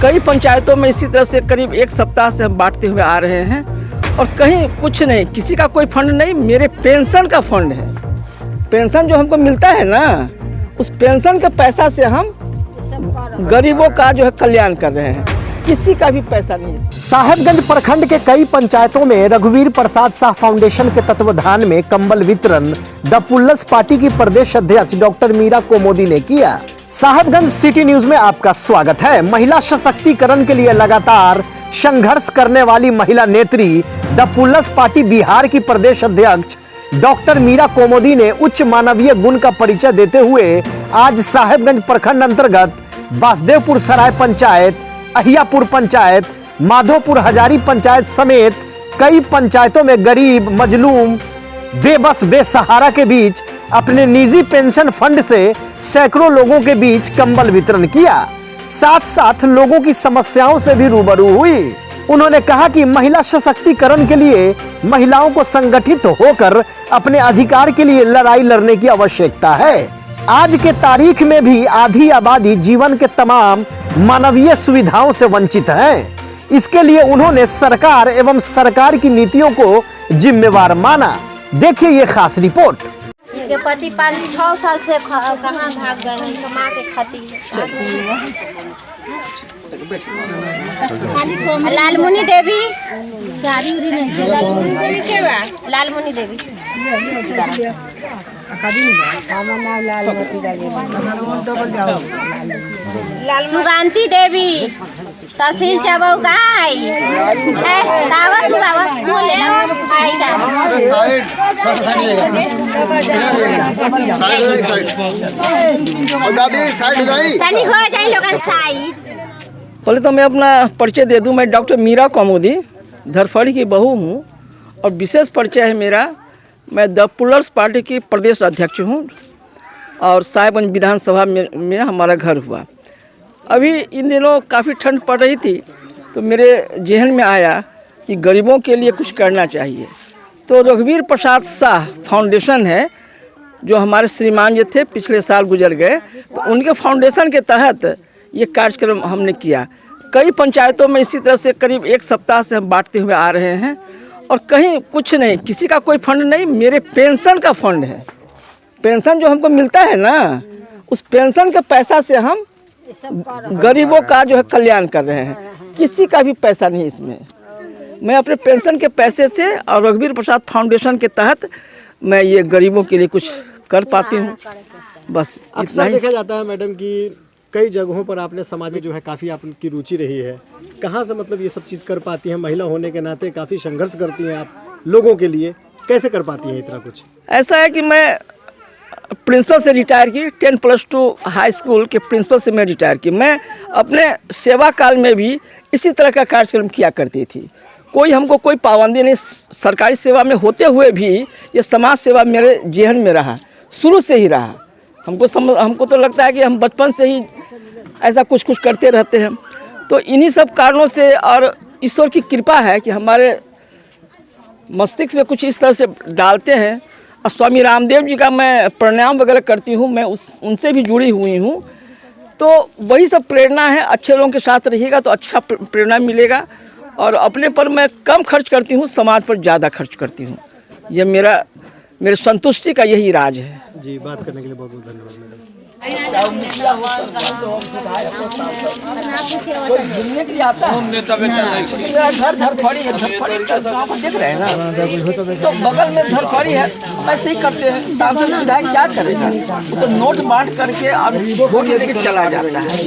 कई पंचायतों में इसी तरह से करीब एक सप्ताह से हम बांटते हुए आ रहे हैं और कहीं कुछ नहीं, किसी का कोई फंड नहीं, मेरे पेंशन का फंड है। पेंशन जो हमको मिलता है ना, उस पेंशन के पैसा से हम गरीबों का जो है कल्याण कर रहे हैं, किसी का भी पैसा नहीं। साहेबगंज प्रखंड के कई पंचायतों में रघुवीर प्रसाद शाह फाउंडेशन के तत्वाधान में कंबल वितरण द पुल्लस पार्टी की प्रदेश अध्यक्ष डॉक्टर मीरा कोमोदी ने किया। साहेबगंज सिटी न्यूज में आपका स्वागत है। महिला सशक्तिकरण के लिए लगातार संघर्ष करने वाली महिला नेत्री द पुल्लस पार्टी बिहार की प्रदेश अध्यक्ष डॉक्टर मीरा कोमोदी ने उच्च मानवीय गुण का परिचय देते हुए आज साहेबगंज प्रखंड अंतर्गत बासदेवपुर सराय पंचायत, अहियापुर पंचायत, माधोपुर हजारी पंचायत समेत कई पंचायतों में गरीब, मजलूम, बेबस, बेसहारा के बीच अपने निजी पेंशन फंड से सैकड़ों लोगों के बीच कंबल वितरण किया। साथ साथ लोगों की समस्याओं से भी रूबरू हुई। उन्होंने कहा कि महिला सशक्तिकरण के लिए महिलाओं को संगठित होकर अपने अधिकार के लिए लड़ाई लड़ने की आवश्यकता है। आज के तारीख में भी आधी आबादी जीवन के तमाम मानवीय सुविधाओं से वंचित है। इसके लिए उन्होंने सरकार एवं सरकार की नीतियों को जिम्मेवार माना। देखिए ये खास रिपोर्ट। इनके पति 5-6 साल से कहाँ भाग गए हैं, कमा के खाती है। लालमुनी देवी, लालमुनी देवी, सुगांती देवी, तहसील चबौगाई, पहले तो मैं अपना परिचय दे दूं। मैं डॉक्टर मीरा कोमोदी धरफड़ी की बहू हूं और विशेष परिचय है मेरा, मैं द पुल्लस पार्टी की प्रदेश अध्यक्ष हूं और साहेबगंज विधानसभा में हमारा घर हुआ। अभी इन दिनों काफ़ी ठंड पड़ रही थी तो मेरे जहन में आया कि गरीबों के लिए कुछ करना चाहिए। तो रघुवीर प्रसाद शाह फाउंडेशन है जो हमारे श्रीमान जी थे, पिछले साल गुजर गए, तो उनके फाउंडेशन के तहत ये कार्यक्रम हमने किया। कई पंचायतों में इसी तरह से करीब एक सप्ताह से हम बांटते हुए आ रहे हैं और कहीं कुछ नहीं, किसी का कोई फंड नहीं, मेरे पेंशन का फंड है। पेंशन जो हमको मिलता है ना, उस पेंशन के पैसा से हम गरीबों का जो है कल्याण कर रहे हैं, किसी का भी पैसा नहीं इसमें। मैं अपने पेंशन के पैसे से और रघुवीर प्रसाद फाउंडेशन के तहत मैं ये गरीबों के लिए कुछ कर पाती हूँ। बस अक्सर देखा जाता है मैडम कि कई जगहों पर आपने सामाजिक जो है काफ़ी आपकी रुचि रही है। कहाँ से मतलब ये सब चीज़ कर पाती हैं? महिला होने के नाते काफ़ी संघर्ष करती हैं आप लोगों के लिए, कैसे कर पाती हैं इतना कुछ? ऐसा है कि मैं प्रिंसिपल से रिटायर की, 10+2 हाई स्कूल के प्रिंसिपल से मैं रिटायर की। मैं अपने सेवा काल में भी इसी तरह का कार्यक्रम किया करती थी। कोई हमको कोई पाबंदी नहीं, सरकारी सेवा में होते हुए भी ये समाज सेवा मेरे जहन में रहा, शुरू से ही रहा। हमको तो लगता है कि हम बचपन से ही ऐसा कुछ करते रहते हैं। तो इन्हीं सब कारणों से और ईश्वर की कृपा है कि हमारे मस्तिष्क में कुछ इस तरह से डालते हैं। और स्वामी रामदेव जी का मैं प्रणाम वगैरह करती हूँ, मैं उनसे भी जुड़ी हुई हूँ। तो वही सब प्रेरणा है। अच्छे लोगों के साथ रहिएगा तो अच्छा प्रेरणा मिलेगा। और अपने पर मैं कम खर्च करती हूँ, समाज पर ज़्यादा खर्च करती हूँ। ये मेरे संतुष्टि का यही राज है। जी, बात करने के लिए बहुत बहुत धन्यवाद मैडम। घर धरफड़ी है, धरफड़ी देख रहे हैं ना, तो बगल में धरफड़ी है, ऐसे ही करते हैं। सांसद विधायक क्या करेगा, वो तो नोट बांट करके अब वोट लेके चला जाता है।